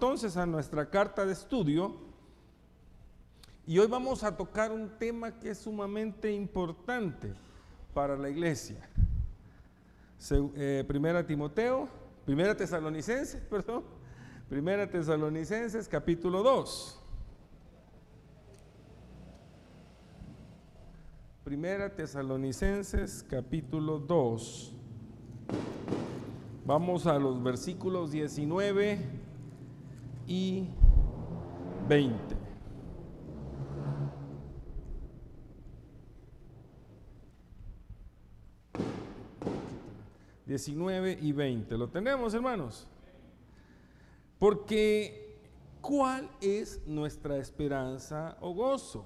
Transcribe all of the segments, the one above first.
entonces a nuestra carta de estudio y hoy vamos a tocar un tema que es sumamente importante para la iglesia. Primera Tesalonicenses capítulo 2. Primera Tesalonicenses capítulo 2. Vamos a los versículos 19 y 20. ¿Lo tenemos, hermanos? Porque ¿cuál es nuestra esperanza o gozo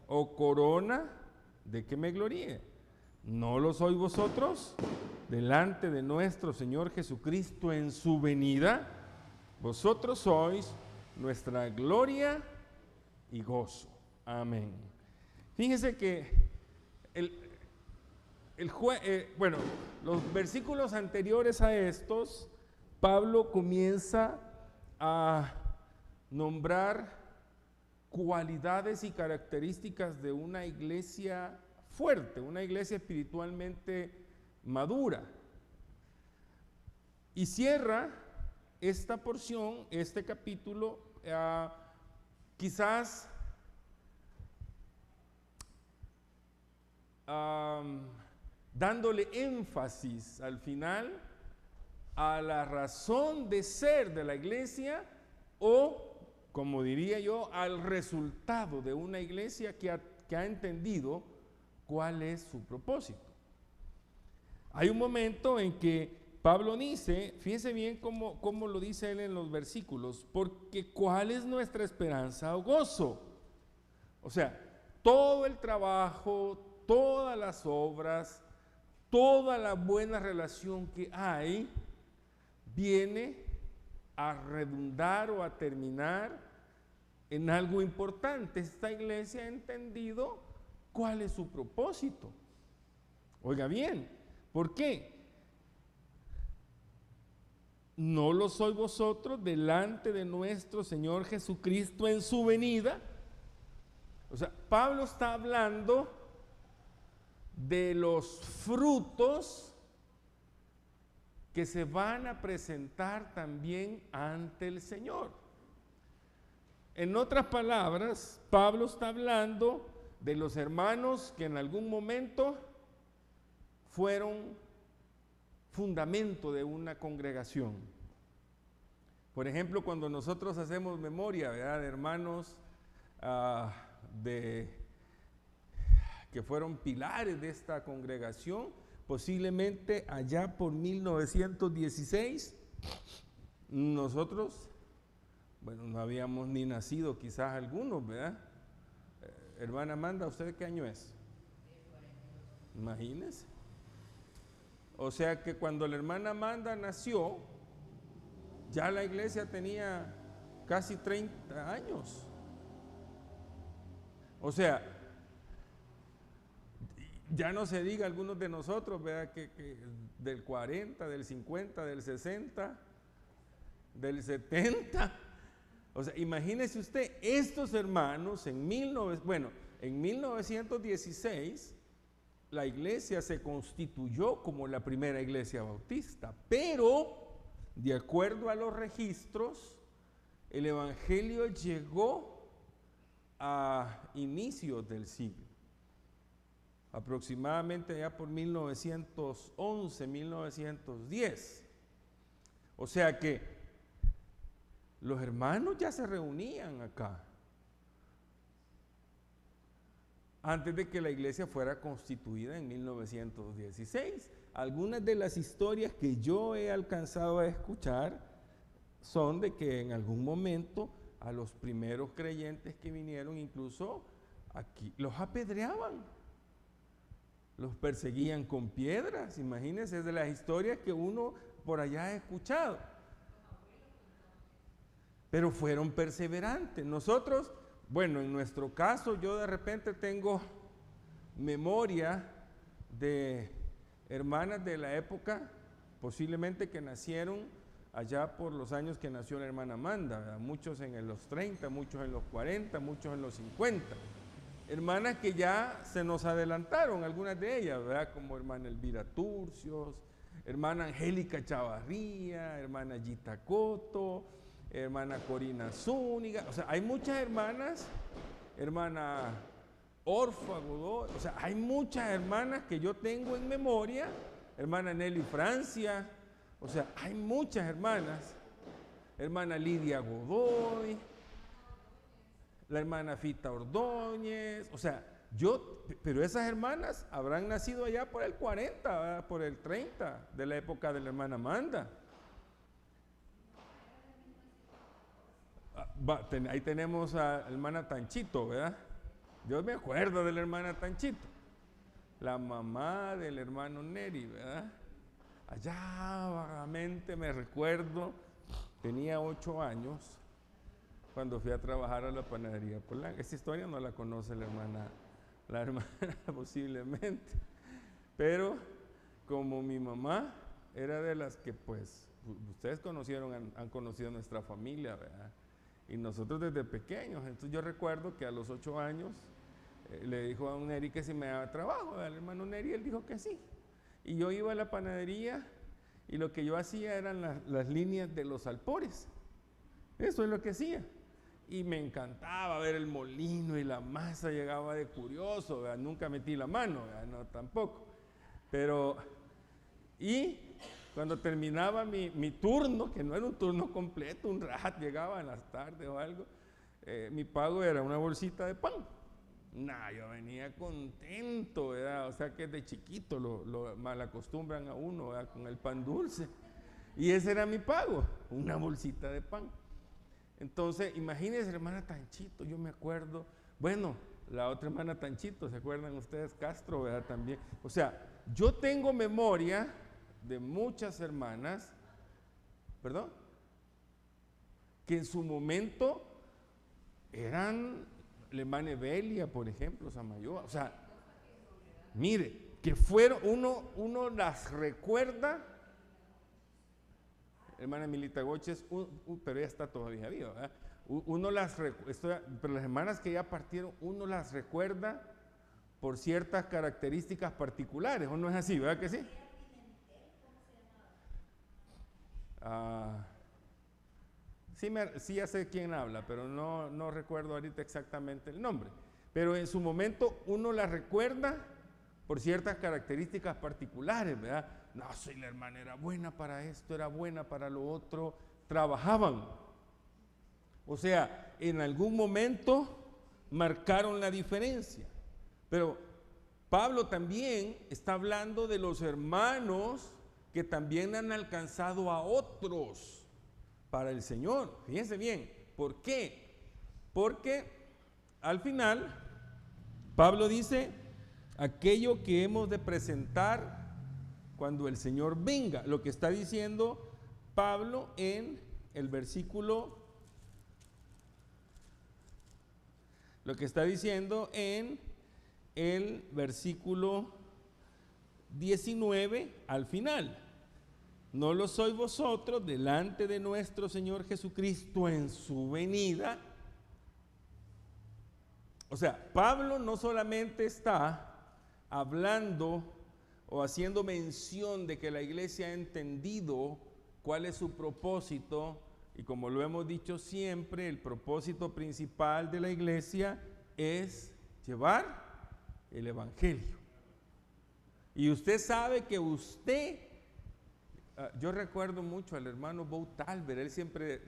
o corona de que me gloríe? ¿No lo sois vosotros delante de nuestro Señor Jesucristo en su venida? Vosotros sois nuestra gloria y gozo. Amén. Fíjense que los versículos anteriores a estos, Pablo comienza a nombrar cualidades y características de una iglesia fuerte, una iglesia espiritualmente madura. Y cierra esta porción, este capítulo, quizás dándole énfasis al final a la razón de ser de la iglesia o, como diría yo, al resultado de una iglesia que ha entendido cuál es su propósito. Hay un momento en que Pablo dice, fíjense bien cómo lo dice él en los versículos, porque ¿cuál es nuestra esperanza o gozo? O sea, todo el trabajo, todas las obras, toda la buena relación que hay, viene a redundar o a terminar en algo importante. Esta iglesia ha entendido cuál es su propósito. Oiga bien, ¿por qué? ¿No lo sois vosotros delante de nuestro Señor Jesucristo en su venida? O sea, Pablo está hablando de los frutos que se van a presentar también ante el Señor. En otras palabras, Pablo está hablando de los hermanos que en algún momento fueron fundamento de una congregación. Por ejemplo, cuando nosotros hacemos memoria, ¿verdad?, de hermanos que fueron pilares de esta congregación, posiblemente allá por 1916, nosotros, no habíamos ni nacido quizás algunos, ¿verdad? Hermana Amanda, ¿usted qué año es? Imagínese. O sea que cuando la hermana Amanda nació, ya la iglesia tenía casi 30 años. O sea, ya no se diga algunos de nosotros, ¿verdad?, que del 40, del 50, del 60, del 70. O sea, imagínese usted, estos hermanos en 1916 la iglesia se constituyó como la primera iglesia bautista, pero de acuerdo a los registros, el evangelio llegó a inicios del siglo, aproximadamente ya por 1911, 1910. O sea que los hermanos ya se reunían acá antes de que la iglesia fuera constituida en 1916. Algunas de las historias que yo he alcanzado a escuchar son de que en algún momento a los primeros creyentes que vinieron, incluso aquí, los apedreaban, los perseguían con piedras. Imagínense, es de las historias que uno por allá ha escuchado. Pero fueron perseverantes. Nosotros, en nuestro caso, yo de repente tengo memoria de hermanas de la época, posiblemente que nacieron allá por los años que nació la hermana Amanda, ¿verdad? Muchos en los 30, muchos en los 40, muchos en los 50. Hermanas que ya se nos adelantaron, algunas de ellas, ¿verdad? Como hermana Elvira Turcios, hermana Angélica Chavarría, hermana Gita Coto, hermana Corina Zúñiga. O sea, hay muchas hermanas, hermana Orfa Godoy, o sea, hay muchas hermanas que yo tengo en memoria, hermana Nelly Francia, o sea, hay muchas hermanas, hermana Lidia Godoy, la hermana Fita Ordóñez, o sea, pero esas hermanas habrán nacido allá por el 40, ¿verdad? Por el 30, de la época de la hermana Amanda. Ahí tenemos a la hermana Tanchito, ¿verdad? Yo me acuerdo de la hermana Tanchito, la mamá del hermano Neri, ¿verdad? Allá vagamente me recuerdo, tenía 8 años cuando fui a trabajar a la panadería Polanco. Esta historia no la conoce la hermana posiblemente, pero como mi mamá era de las que pues ustedes conocieron, han conocido nuestra familia, ¿verdad? Y nosotros desde pequeños, entonces yo recuerdo que a los 8 años le dijo a un Neri que si me daba trabajo, al hermano Neri, él dijo que sí. Y yo iba a la panadería y lo que yo hacía eran las líneas de los alpores. Eso es lo que hacía. Y me encantaba ver el molino y la masa, llegaba de curioso, ¿verdad? Nunca metí la mano, ¿verdad? No, tampoco. Pero, y cuando terminaba mi turno, que no era un turno completo, un rato, llegaba en las tardes o algo, mi pago era una bolsita de pan. Yo venía contento, ¿verdad? O sea que de chiquito lo malacostumbran a uno, ¿verdad? Con el pan dulce. Y ese era mi pago, una bolsita de pan. Entonces, imagínense, hermana Tanchito, yo me acuerdo, bueno, la otra hermana Tanchito, ¿se acuerdan ustedes? Castro, ¿verdad? También. O sea, yo tengo memoria de muchas hermanas, ¿perdón? Que en su momento eran la hermana Evelia, por ejemplo, Samayoa. O sea, mire, que fueron, uno las recuerda. Hermana Milita Goches, pero ella está todavía viva, ¿verdad? Pero las hermanas que ya partieron, uno las recuerda por ciertas características particulares, ¿o no es así, verdad que sí? Sí, ya sé quién habla, pero no recuerdo ahorita exactamente el nombre. Pero en su momento uno la recuerda por ciertas características particulares, ¿verdad? No, sí, la hermana era buena para esto, era buena para lo otro, trabajaban. O sea, en algún momento marcaron la diferencia. Pero Pablo también está hablando de los hermanos que también han alcanzado a otros para el Señor. Fíjense bien, ¿por qué? Porque al final Pablo dice aquello que hemos de presentar cuando el Señor venga. Lo que está diciendo Pablo en el versículo, lo que está diciendo en el versículo 19 al final. No lo sois vosotros delante de nuestro Señor Jesucristo en su venida. O sea, Pablo no solamente está hablando o haciendo mención de que la iglesia ha entendido cuál es su propósito, y como lo hemos dicho siempre, el propósito principal de la iglesia es llevar el evangelio. Y usted sabe que yo recuerdo mucho al hermano Bo Talbert, él siempre,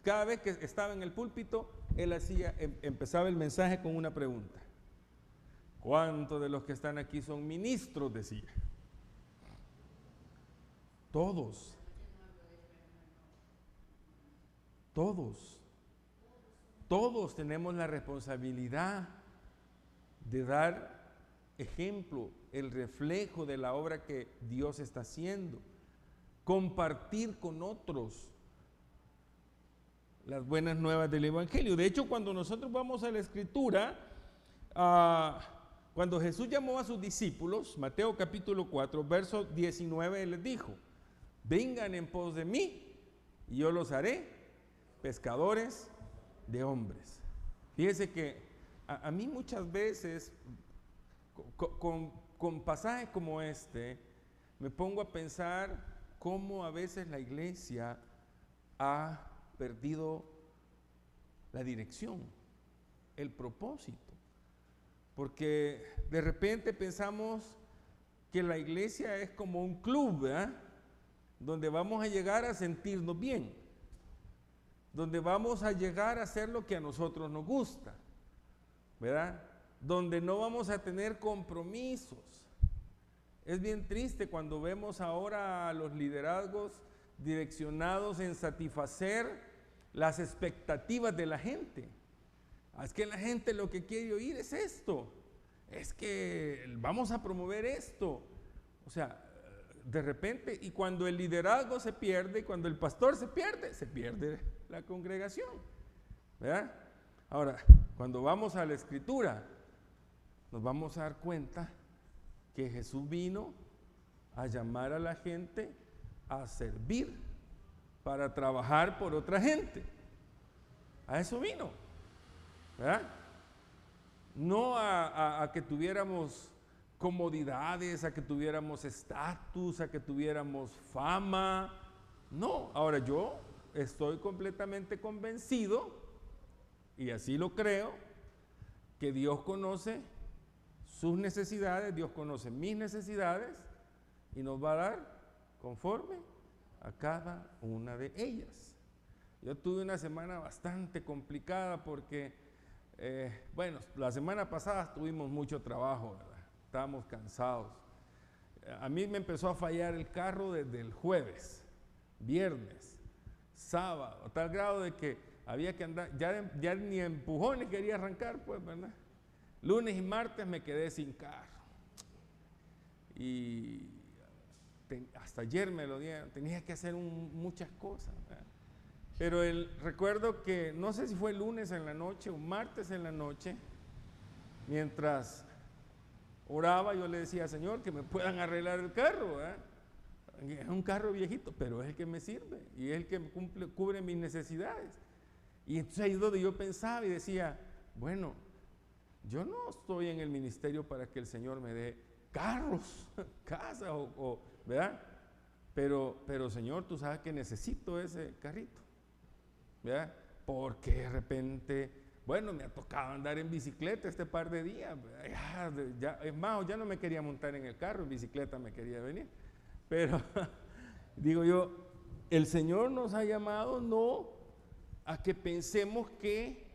cada vez que estaba en el púlpito, él empezaba el mensaje con una pregunta. ¿Cuántos de los que están aquí son ministros? Decía. Todos. Todos tenemos la responsabilidad de dar ejemplo, el reflejo de la obra que Dios está haciendo, compartir con otros las buenas nuevas del Evangelio. De hecho, cuando nosotros vamos a la Escritura, cuando Jesús llamó a sus discípulos, Mateo capítulo 4, verso 19, Él les dijo: vengan en pos de mí y yo los haré pescadores de hombres. Fíjese que a mí muchas veces, con pasajes como este, me pongo a pensar cómo a veces la iglesia ha perdido la dirección, el propósito. Porque de repente pensamos que la iglesia es como un club, ¿verdad?, donde vamos a llegar a sentirnos bien, donde vamos a llegar a hacer lo que a nosotros nos gusta, ¿verdad?, donde no vamos a tener compromisos. Es bien triste cuando vemos ahora a los liderazgos direccionados en satisfacer las expectativas de la gente. Es que la gente lo que quiere oír es esto, es que vamos a promover esto. O sea, de repente, y cuando el liderazgo se pierde, cuando el pastor se pierde la congregación, ¿verdad? Ahora, cuando vamos a la Escritura, nos vamos a dar cuenta que Jesús vino a llamar a la gente a servir, para trabajar por otra gente. A eso vino, ¿verdad? No a que tuviéramos comodidades, a que tuviéramos estatus, a que tuviéramos fama. No, ahora yo estoy completamente convencido, y así lo creo, que Dios conoce sus necesidades, Dios conoce mis necesidades y nos va a dar conforme a cada una de ellas. Yo tuve una semana bastante complicada porque, bueno, la semana pasada tuvimos mucho trabajo, ¿verdad? Estábamos cansados. A mí me empezó a fallar el carro desde el jueves, viernes, sábado, a tal grado de que había que andar, ya ni empujones quería arrancar, pues, ¿verdad? Lunes y martes me quedé sin carro. Y hasta ayer me lo dieron, tenía que hacer muchas cosas, ¿verdad? Pero recuerdo que, no sé si fue lunes en la noche o martes en la noche, mientras oraba, yo le decía, Señor, que me puedan arreglar el carro, ¿verdad? Es un carro viejito, pero es el que me sirve y es el que cubre mis necesidades. Y entonces ahí es donde yo pensaba y decía, bueno, yo no estoy en el ministerio para que el Señor me dé carros, casas, ¿verdad? Pero Señor, tú sabes que necesito ese carrito, ¿verdad? Porque de repente, bueno, me ha tocado andar en bicicleta este par de días, es más, ya no me quería montar en el carro, en bicicleta me quería venir. Pero digo yo, el Señor nos ha llamado no a que pensemos que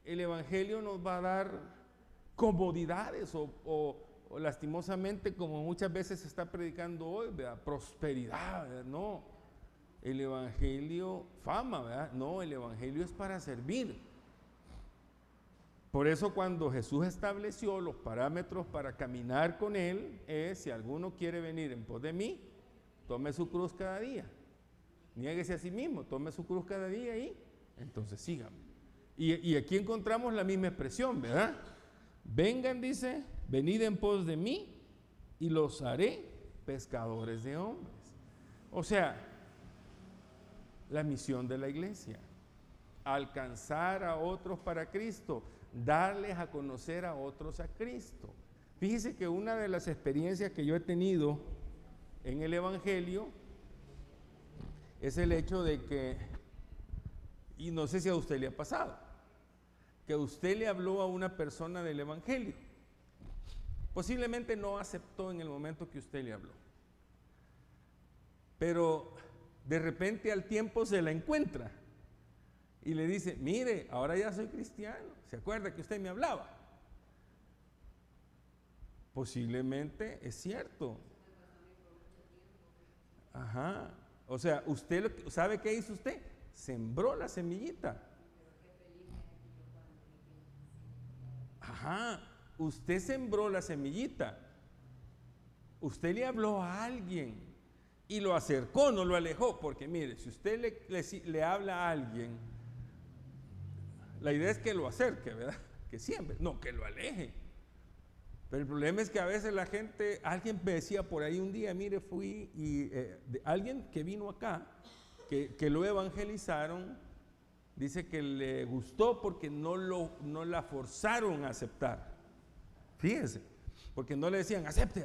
el Evangelio nos va a dar comodidades o lastimosamente, como muchas veces se está predicando hoy, ¿verdad?, prosperidad, ¿verdad? No, el Evangelio, fama, ¿verdad? No, el Evangelio es para servir. Por eso cuando Jesús estableció los parámetros para caminar con Él, es, si alguno quiere venir en pos de mí, tome su cruz cada día. Niéguese a sí mismo, tome su cruz cada día y entonces síganme. Y aquí encontramos la misma expresión, ¿verdad? Vengan, dice, venid en pos de mí y los haré pescadores de hombres. O sea, la misión de la iglesia, alcanzar a otros para Cristo, darles a conocer a otros a Cristo. Fíjese que una de las experiencias que yo he tenido en el Evangelio es el hecho de que, y no sé si a usted le ha pasado, que usted le habló a una persona del Evangelio. Posiblemente no aceptó en el momento que usted le habló, pero de repente al tiempo se la encuentra y le dice, mire, ahora ya soy cristiano, ¿se acuerda que usted me hablaba? Posiblemente es cierto. Ajá. O sea, usted ¿sabe qué hizo usted? Sembró la semillita. Ajá. Usted sembró la semillita. Usted le habló a alguien y lo acercó, no lo alejó, porque mire, si usted le habla a alguien, la idea es que lo acerque, ¿verdad? Que siempre, no que lo aleje. Pero el problema es que a veces la gente, alguien me decía por ahí un día, mire, fui y alguien que vino acá que lo evangelizaron, dice que le gustó porque no la forzaron a aceptar. Fíjense, porque no le decían, acepte,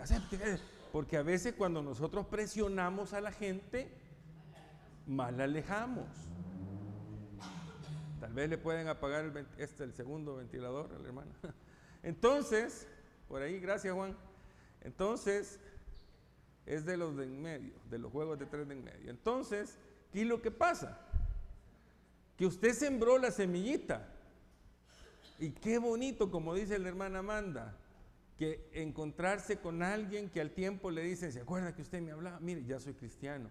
porque a veces cuando nosotros presionamos a la gente, más la alejamos. Tal vez le pueden apagar el segundo ventilador a la hermana. Entonces, por ahí, gracias Juan. Entonces, es de los de en medio, de los juegos de 3 de en medio. Entonces, ¿qué es lo que pasa? Que usted sembró la semillita. Y qué bonito, como dice la hermana Amanda, que encontrarse con alguien que al tiempo le dice, ¿se acuerda que usted me hablaba? Mire, ya soy cristiano.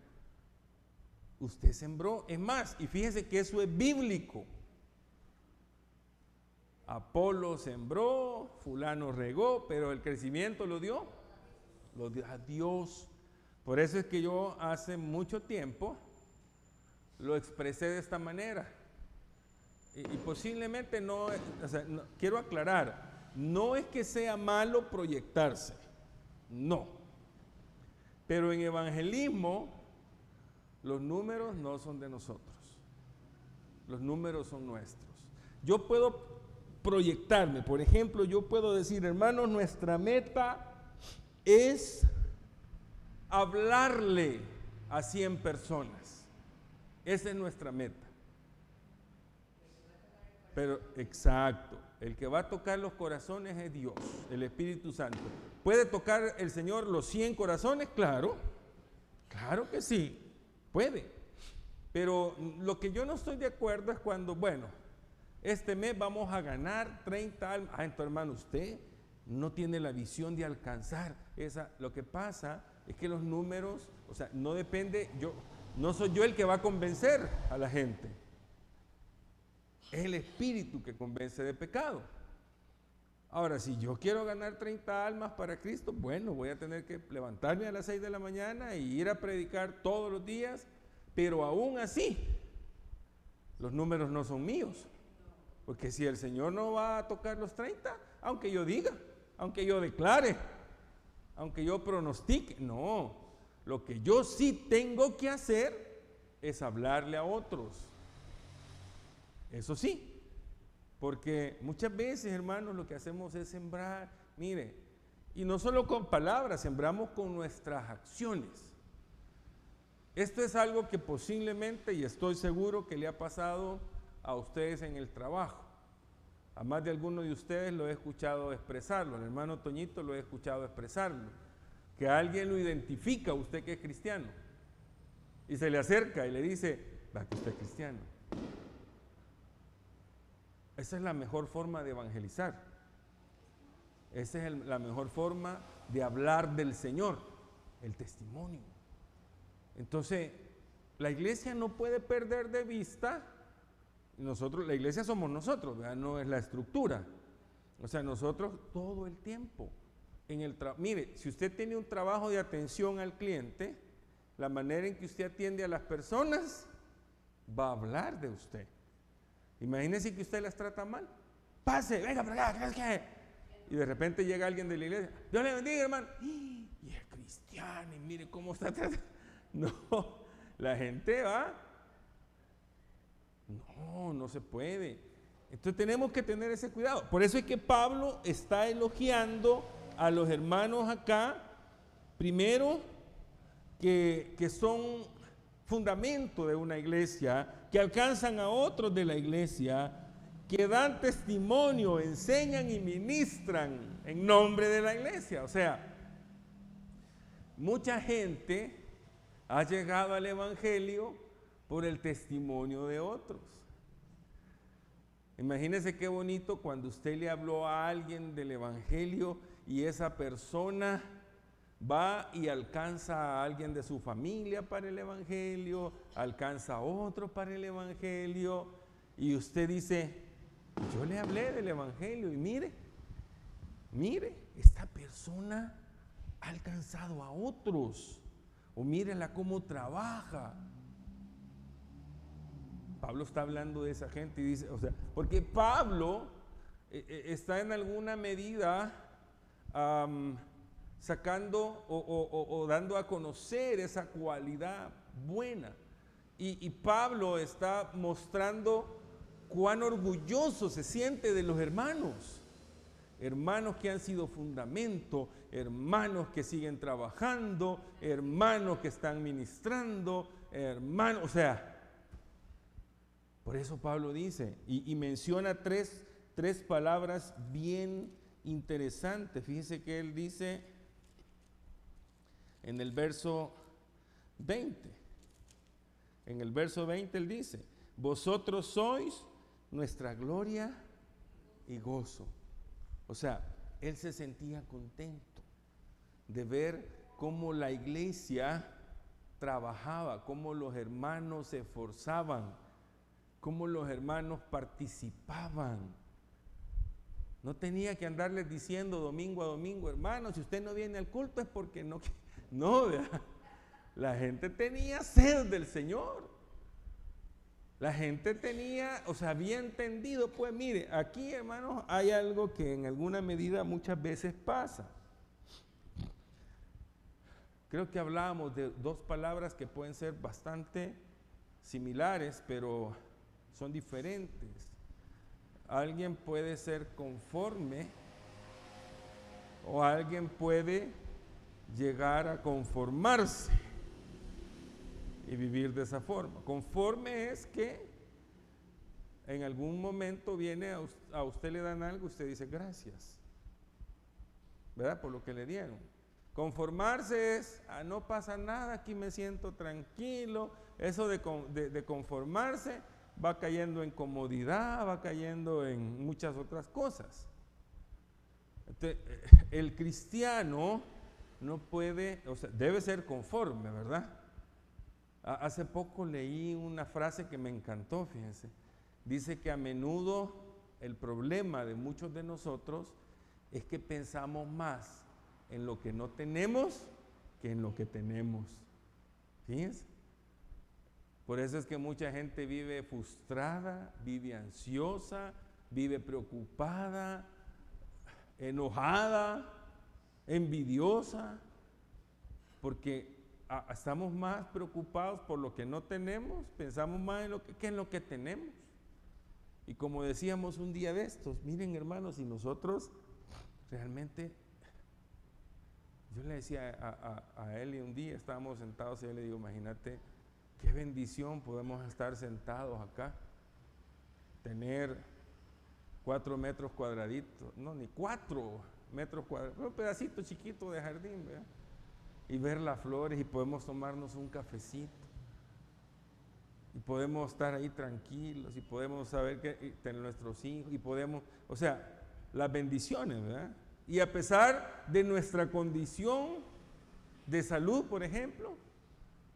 Usted sembró, es más, y fíjese que eso es bíblico. Apolo sembró, fulano regó, pero el crecimiento lo dio a Dios. Por eso es que yo hace mucho tiempo lo expresé de esta manera. Y posiblemente no, quiero aclarar, no es que sea malo proyectarse, no. Pero en evangelismo, los números no son de nosotros, los números son nuestros. Yo puedo proyectarme, por ejemplo, yo puedo decir, hermanos, nuestra meta es hablarle a 100 personas. Esa es nuestra meta. Pero, exacto, el que va a tocar los corazones es Dios, el Espíritu Santo. ¿Puede tocar el Señor los 100 corazones? Claro, claro que sí, puede. Pero lo que yo no estoy de acuerdo es cuando, bueno, este mes vamos a ganar 30 almas. Entonces, hermano, usted no tiene la visión de alcanzar esa. Lo que pasa es que los números, no depende, no soy yo el que va a convencer a la gente. Es el Espíritu que convence de pecado. Ahora, si yo quiero ganar 30 almas para Cristo, bueno, voy a tener que levantarme a las 6 de la mañana y ir a predicar todos los días, pero aún así, los números no son míos. Porque si el Señor no va a tocar los 30, aunque yo diga, aunque yo declare, aunque yo pronostique, no. Lo que yo sí tengo que hacer es hablarle a otros. Eso sí, porque muchas veces, hermanos, lo que hacemos es sembrar, mire, y no solo con palabras, sembramos con nuestras acciones. Esto es algo que posiblemente, y estoy seguro que le ha pasado a ustedes en el trabajo. A más de alguno de ustedes lo he escuchado expresarlo, al hermano Toñito lo he escuchado expresarlo, que alguien lo identifica, usted que es cristiano, y se le acerca y le dice, va que usted es cristiano. Esa es la mejor forma de evangelizar. Esa es la mejor forma de hablar del Señor, el testimonio. Entonces, la iglesia no puede perder de vista, la iglesia somos nosotros, ¿verdad? No es la estructura. Nosotros todo el tiempo. Mire, si usted tiene un trabajo de atención al cliente, la manera en que usted atiende a las personas va a hablar de usted. Imagínese que usted las trata mal. Pase, venga para acá, ¿qué? Y de repente llega alguien de la iglesia. Dios le bendiga, hermano. Y es cristiano, y mire cómo está tratando. No, la gente va. No se puede. Entonces tenemos que tener ese cuidado. Por eso es que Pablo está elogiando a los hermanos acá, primero, que son fundamento de una iglesia, que alcanzan a otros de la iglesia, que dan testimonio, enseñan y ministran en nombre de la iglesia. Mucha gente ha llegado al evangelio por el testimonio de otros. Imagínese qué bonito cuando usted le habló a alguien del evangelio y esa persona va y alcanza a alguien de su familia para el evangelio, alcanza a otro para el evangelio, y usted dice, yo le hablé del evangelio y mire, esta persona ha alcanzado a otros, o mírela cómo trabaja. Pablo está hablando de esa gente y dice, porque Pablo está en alguna medida sacando o dando a conocer esa cualidad buena. Y Pablo está mostrando cuán orgulloso se siente de los hermanos. Hermanos que han sido fundamento, hermanos que siguen trabajando, hermanos que están ministrando, hermanos, o sea, por eso Pablo dice, y menciona tres palabras bien interesantes. Fíjense que él dice en el verso 20, él dice, vosotros sois nuestra gloria y gozo. O sea, él se sentía contento de ver cómo la iglesia trabajaba, cómo los hermanos se esforzaban, cómo los hermanos participaban. No tenía que andarles diciendo domingo a domingo, hermano, si usted no viene al culto es porque no. No, ¿verdad? La gente tenía sed del Señor. La gente tenía, o sea, había entendido. Pues mire, aquí, hermanos, hay algo que en alguna medida muchas veces pasa. Creo que hablábamos de dos palabras que pueden ser bastante similares, pero son diferentes. Alguien puede ser conforme o alguien puede llegar a conformarse y vivir de esa forma. Conforme es que en algún momento viene a usted le dan algo, usted dice gracias, ¿verdad? Por lo que le dieron. Conformarse es, no pasa nada, aquí me siento tranquilo. Eso de conformarse va cayendo en comodidad, va cayendo en muchas otras cosas. Entonces, el cristiano no puede, o sea, debe ser conforme, ¿verdad? Hace poco leí una frase que me encantó, fíjense. Dice que a menudo el problema de muchos de nosotros es que pensamos más en lo que no tenemos que en lo que tenemos. Fíjense. Por eso es que mucha gente vive frustrada, vive ansiosa, vive preocupada, enojada, envidiosa, porque estamos más preocupados por lo que no tenemos, pensamos más en lo que en lo que tenemos. Y como decíamos un día de estos, miren hermanos, si nosotros realmente, yo le decía a Eli un día, estábamos sentados y yo le digo, imagínate qué bendición podemos estar sentados acá, tener 4 metros cuadraditos, no, ni 4 metros cuadrados, un pedacito chiquito de jardín, ¿verdad? Y ver las flores y podemos tomarnos un cafecito y podemos estar ahí tranquilos y podemos saber que tener nuestros hijos y podemos, o sea, las bendiciones, ¿verdad? Y a pesar de nuestra condición de salud, por ejemplo,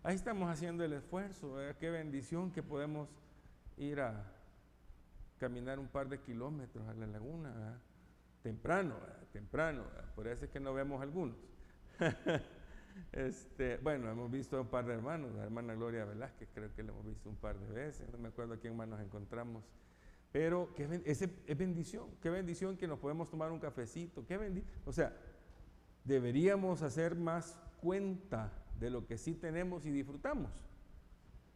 ahí estamos haciendo el esfuerzo, ¿verdad? Qué bendición que podemos ir a caminar un par de kilómetros a la laguna, ¿verdad? Temprano, ¿verdad? Por eso es que no vemos algunos. Bueno, hemos visto a un par de hermanos, la hermana Gloria Velázquez, creo que la hemos visto un par de veces, no me acuerdo a quién más nos encontramos, pero es bendición, qué bendición que nos podemos tomar un cafecito, o sea, deberíamos hacer más cuenta de lo que sí tenemos y disfrutamos,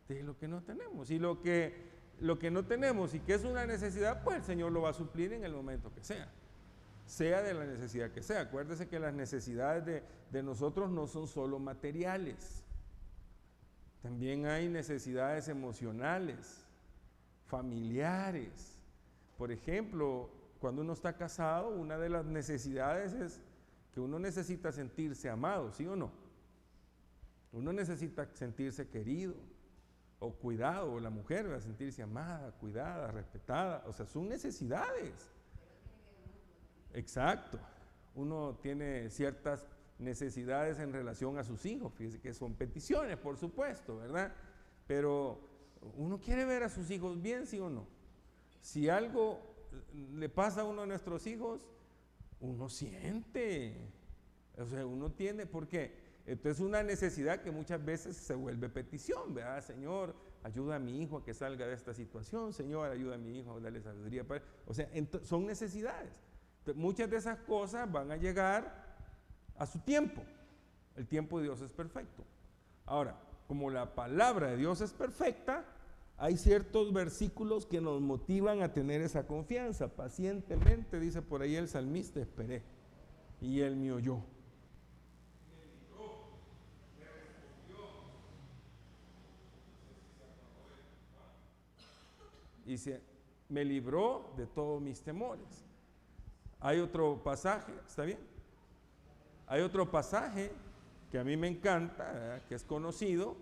de lo que no tenemos, y lo que no tenemos y que es una necesidad, pues el Señor lo va a suplir en el momento que sea de la necesidad que sea. Acuérdese que las necesidades de nosotros no son solo materiales, también hay necesidades emocionales, familiares. Por ejemplo, cuando uno está casado, una de las necesidades es que uno necesita sentirse amado, ¿sí o no? Uno necesita sentirse querido o cuidado, o la mujer va a sentirse amada, cuidada, respetada, o sea, son necesidades. Exacto. Uno tiene ciertas necesidades en relación a sus hijos, fíjese que son peticiones, por supuesto, ¿verdad? Pero uno quiere ver a sus hijos bien, ¿sí o no? Si algo le pasa a uno de nuestros hijos, uno siente, o sea, uno tiene, ¿por qué? Entonces una necesidad que muchas veces se vuelve petición, ¿verdad? Señor, ayuda a mi hijo a que salga de esta situación, Señor, ayuda a mi hijo a darle sabiduría, o sea, son necesidades. Muchas de esas cosas van a llegar a su tiempo. El tiempo de Dios es perfecto. Ahora, como la palabra de Dios es perfecta, hay ciertos versículos que nos motivan a tener esa confianza. Pacientemente, dice por ahí el salmista, esperé, y Él me oyó. Dice, me libró de todos mis temores. Hay otro pasaje, ¿está bien? Hay otro pasaje que a mí me encanta, ¿verdad?, que es conocido,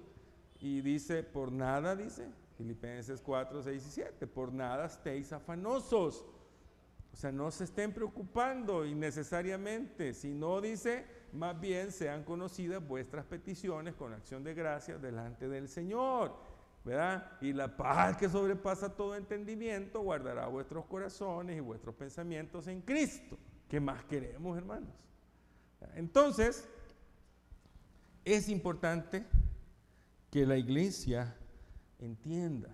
y dice, por nada, dice, Filipenses 4, 6 y 7, por nada estéis afanosos. O sea, no se estén preocupando innecesariamente, sino, dice, más bien sean conocidas vuestras peticiones con acción de gracias delante del Señor, ¿verdad? Y la paz que sobrepasa todo entendimiento guardará vuestros corazones y vuestros pensamientos en Cristo. ¿Qué más queremos, hermanos? Entonces, es importante que la iglesia entienda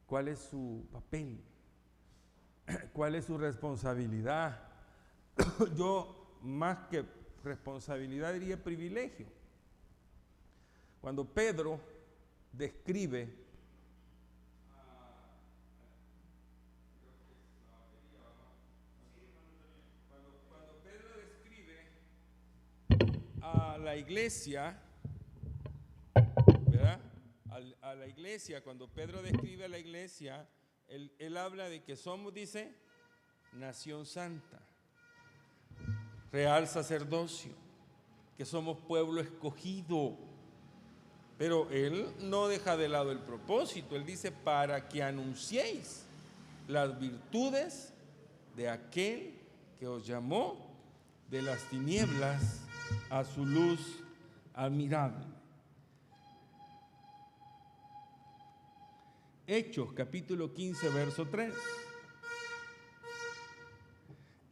cuál es su papel, cuál es su responsabilidad. Yo, más que responsabilidad, diría privilegio. Cuando Pedro describe a la iglesia, ¿verdad? A la iglesia, cuando Pedro describe a la iglesia, él habla de que somos, dice, nación santa, real sacerdocio, que somos pueblo escogido. Pero él no deja de lado el propósito. Él dice, para que anunciéis las virtudes de aquel que os llamó de las tinieblas a su luz admirable. Hechos, capítulo 15, verso 3.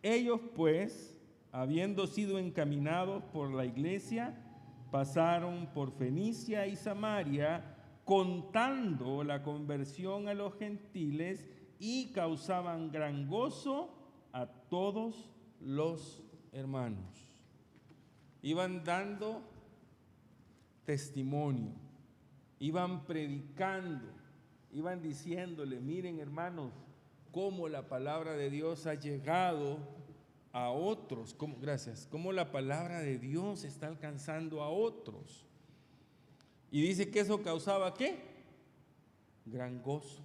Ellos, pues, habiendo sido encaminados por la iglesia, pasaron por Fenicia y Samaria, contando la conversión a los gentiles, y causaban gran gozo a todos los hermanos. Iban dando testimonio, iban predicando, iban diciéndole, miren, hermanos, cómo la palabra de Dios ha llegado a otros, cómo la palabra de Dios está alcanzando a otros. Y dice que eso causaba ¿qué? Gran gozo.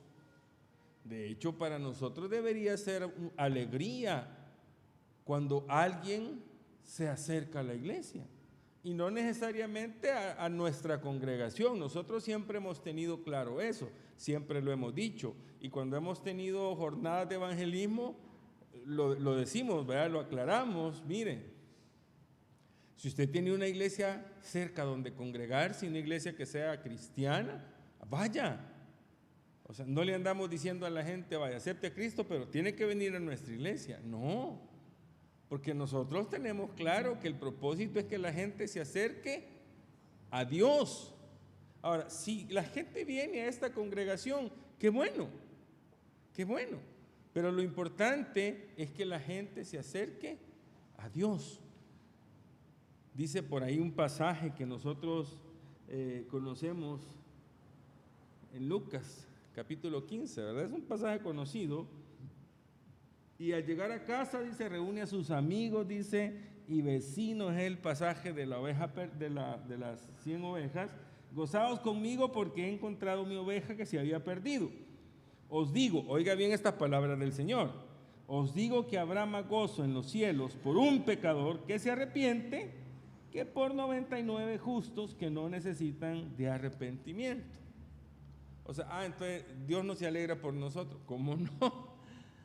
De hecho, para nosotros debería ser alegría cuando alguien se acerca a la iglesia, y no necesariamente a nuestra congregación. Nosotros siempre hemos tenido claro eso, siempre lo hemos dicho, y cuando hemos tenido jornadas de evangelismo, lo decimos, ¿verdad? Lo aclaramos. Miren, si usted tiene una iglesia cerca donde congregarse, una iglesia que sea cristiana, vaya. O sea, no le andamos diciendo a la gente, vaya, acepte a Cristo, pero tiene que venir a nuestra iglesia. No, porque nosotros tenemos claro que el propósito es que la gente se acerque a Dios. Ahora, si la gente viene a esta congregación, qué bueno, qué bueno. Pero lo importante es que la gente se acerque a Dios. Dice por ahí un pasaje que nosotros conocemos en Lucas, capítulo 15, ¿verdad? Es un pasaje conocido. Y al llegar a casa, dice, reúne a sus amigos, dice, y vecinos. Es el pasaje de la oveja, de las 100 ovejas. Gozaos conmigo porque he encontrado mi oveja que se había perdido. Os digo, oiga bien estas palabras del Señor, os digo que habrá más gozo en los cielos por un pecador que se arrepiente que por 99 justos que no necesitan de arrepentimiento. O sea, entonces Dios no se alegra por nosotros. ¿Cómo no?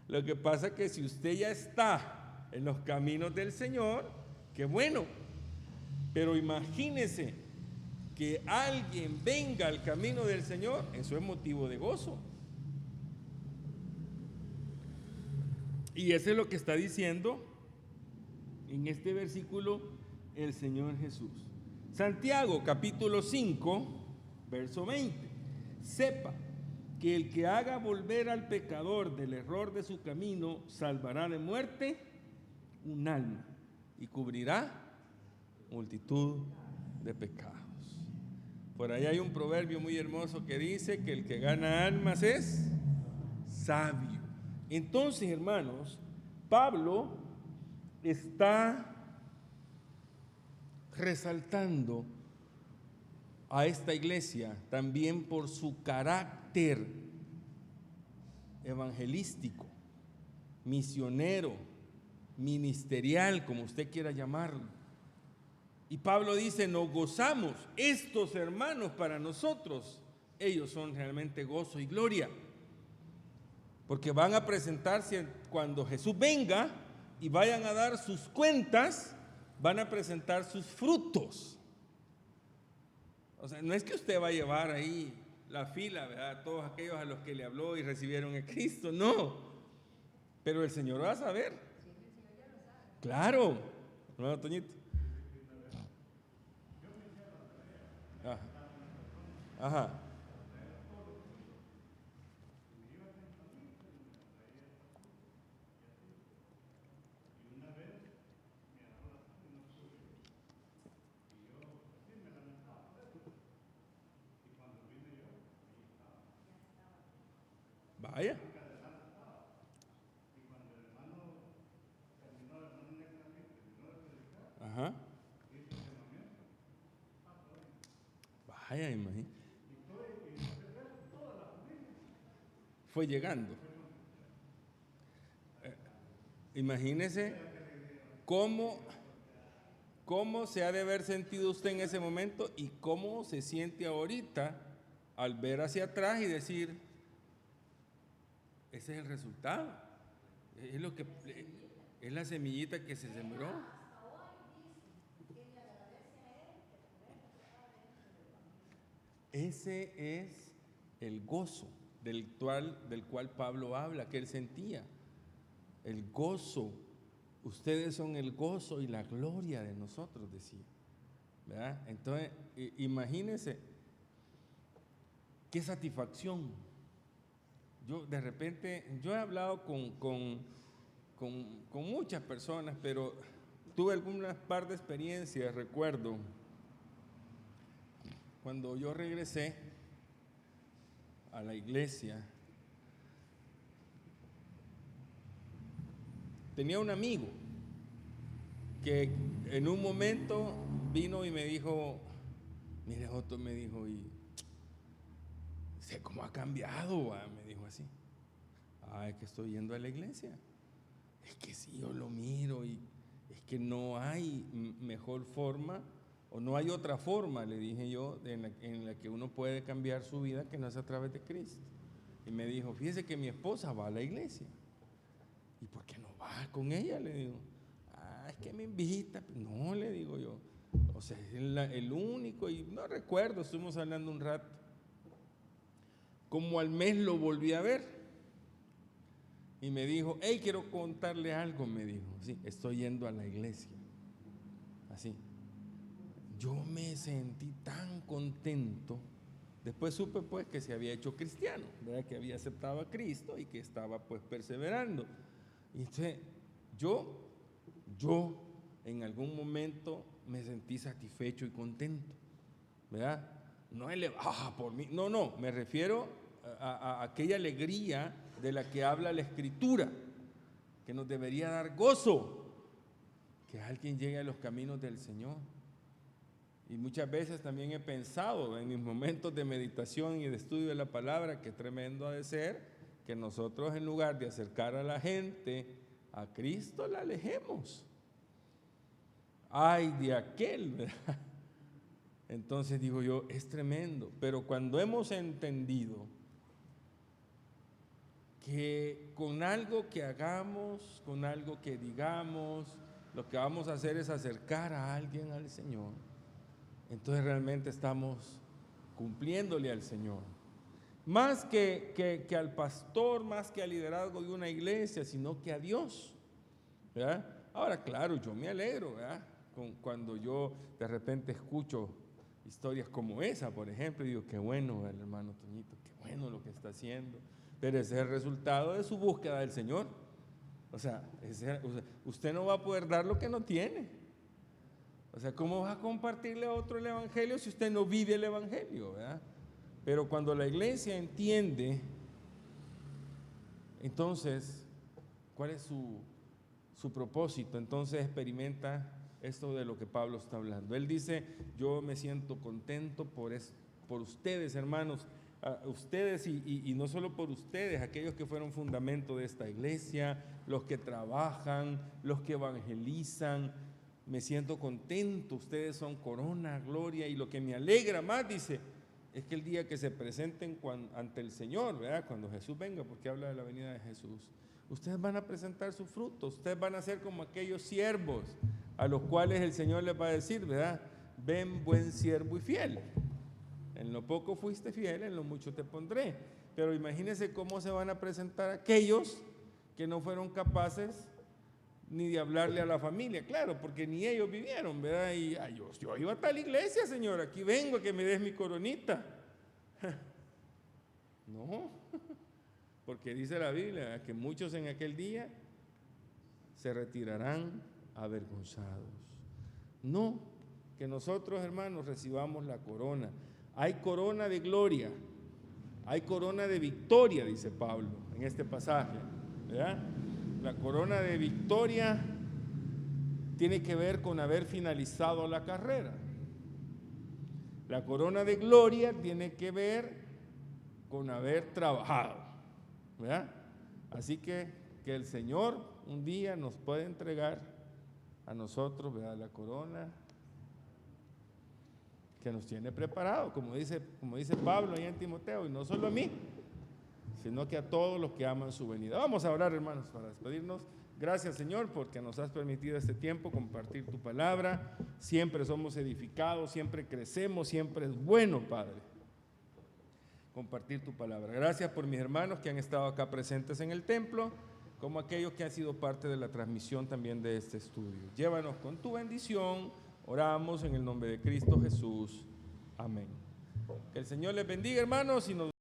Lo que pasa es que si usted ya está en los caminos del Señor, qué bueno. Pero imagínese que alguien venga al camino del Señor, eso es motivo de gozo. Y eso es lo que está diciendo en este versículo el Señor Jesús. Santiago, capítulo 5, verso 20. Sepa que el que haga volver al pecador del error de su camino, salvará de muerte un alma y cubrirá multitud de pecados. Por ahí hay un proverbio muy hermoso que dice que el que gana almas es sabio. Entonces, hermanos, Pablo está resaltando a esta iglesia también por su carácter evangelístico, misionero, ministerial, como usted quiera llamarlo. Y Pablo dice, nos gozamos, estos hermanos para nosotros, ellos son realmente gozo y gloria, porque van a presentarse cuando Jesús venga y vayan a dar sus cuentas, van a presentar sus frutos. O sea, no es que usted va a llevar ahí la fila, ¿verdad? Todos aquellos a los que le habló y recibieron a Cristo, no. Pero el Señor va a saber. Claro, hermano Toñito. Ajá. Ajá. Vaya. Ajá. Vaya, imagínate. Fue llegando. Imagínese cómo se ha de haber sentido usted en ese momento y cómo se siente ahorita al ver hacia atrás y decir, ese es el resultado. Es lo que es la semillita que se sembró. Ese es el gozo del cual Pablo habla, que él sentía. El gozo. Ustedes son el gozo y la gloria de nosotros, decía. ¿Verdad? Entonces, imagínense qué satisfacción. Yo de repente, yo he hablado con muchas personas, pero tuve algunas par de experiencias, recuerdo, cuando yo regresé a la iglesia, tenía un amigo que en un momento vino y me dijo, mire Otto, me dijo, y sé cómo ha cambiado, me dijo así. Es que estoy yendo a la iglesia. Es que sí, yo lo miro y es que no hay mejor forma o no hay otra forma, le dije yo, en la que uno puede cambiar su vida que no es a través de Cristo. Y me dijo, fíjese que mi esposa va a la iglesia. ¿Y por qué no va con ella? Le digo, es que me invita. No, le digo yo, o sea, es el único, y no recuerdo, estuvimos hablando un rato. Como al mes lo volví a ver y me dijo, hey, quiero contarle algo, me dijo, sí, estoy yendo a la iglesia, así. Yo me sentí tan contento. Después supe pues que se había hecho cristiano, ¿verdad? Que había aceptado a Cristo y que estaba pues perseverando. Y entonces yo en algún momento me sentí satisfecho y contento, ¿verdad? No por mí, no, me refiero a aquella alegría de la que habla la Escritura, que nos debería dar gozo, que alguien llegue a los caminos del Señor. Y muchas veces también he pensado en mis momentos de meditación y de estudio de la palabra, que tremendo ha de ser que nosotros, en lugar de acercar a la gente a Cristo, la alejemos. Ay de aquel, ¿verdad? Entonces digo yo, es tremendo, pero cuando hemos entendido que con algo que hagamos, con algo que digamos, lo que vamos a hacer es acercar a alguien al Señor, entonces realmente estamos cumpliéndole al Señor. Más que al pastor, más que al liderazgo de una iglesia, sino que a Dios, ¿verdad? Ahora, claro, yo me alegro, ¿verdad? Cuando yo de repente escucho historias como esa, por ejemplo, y digo, qué bueno el hermano Toñito, qué bueno lo que está haciendo, pero ese es el resultado de su búsqueda del Señor. O sea, usted no va a poder dar lo que no tiene. O sea, ¿cómo va a compartirle a otro el Evangelio si usted no vive el Evangelio, ¿verdad? Pero cuando la iglesia entiende, entonces, ¿cuál es su propósito? Entonces experimenta esto de lo que Pablo está hablando. Él dice, yo me siento contento por ustedes, hermanos, ustedes y no solo por ustedes, aquellos que fueron fundamento de esta iglesia, los que trabajan, los que evangelizan. Me siento contento, ustedes son corona, gloria, y lo que me alegra más, dice, es que el día que se presenten ante el Señor, ¿verdad? Cuando Jesús venga, porque habla de la venida de Jesús, ustedes van a presentar sus frutos, ustedes van a ser como aquellos siervos a los cuales el Señor les va a decir, ¿verdad? Ven, buen siervo y fiel. En lo poco fuiste fiel, en lo mucho te pondré. Pero imagínense cómo se van a presentar aquellos que no fueron capaces ni de hablarle a la familia, claro, porque ni ellos vivieron, ¿verdad? Y yo iba a tal iglesia, Señor, aquí vengo a que me des mi coronita. No, porque dice la Biblia que muchos en aquel día se retirarán avergonzados. No, que nosotros, hermanos, recibamos la corona. Hay corona de gloria, hay corona de victoria, dice Pablo en este pasaje, ¿verdad? La corona de victoria tiene que ver con haber finalizado la carrera. La corona de gloria tiene que ver con haber trabajado, ¿verdad? Así que el Señor un día nos puede entregar a nosotros, ¿verdad?, la corona que nos tiene preparado, como dice Pablo ahí en Timoteo, y no solo a mí, sino que a todos los que aman su venida. Vamos a orar, hermanos, para despedirnos. Gracias, Señor, porque nos has permitido este tiempo compartir tu palabra. Siempre somos edificados, siempre crecemos, siempre es bueno, Padre, compartir tu palabra. Gracias por mis hermanos que han estado acá presentes en el templo, como aquellos que han sido parte de la transmisión también de este estudio. Llévanos con tu bendición. Oramos en el nombre de Cristo Jesús. Amén. Que el Señor les bendiga, hermanos, y nos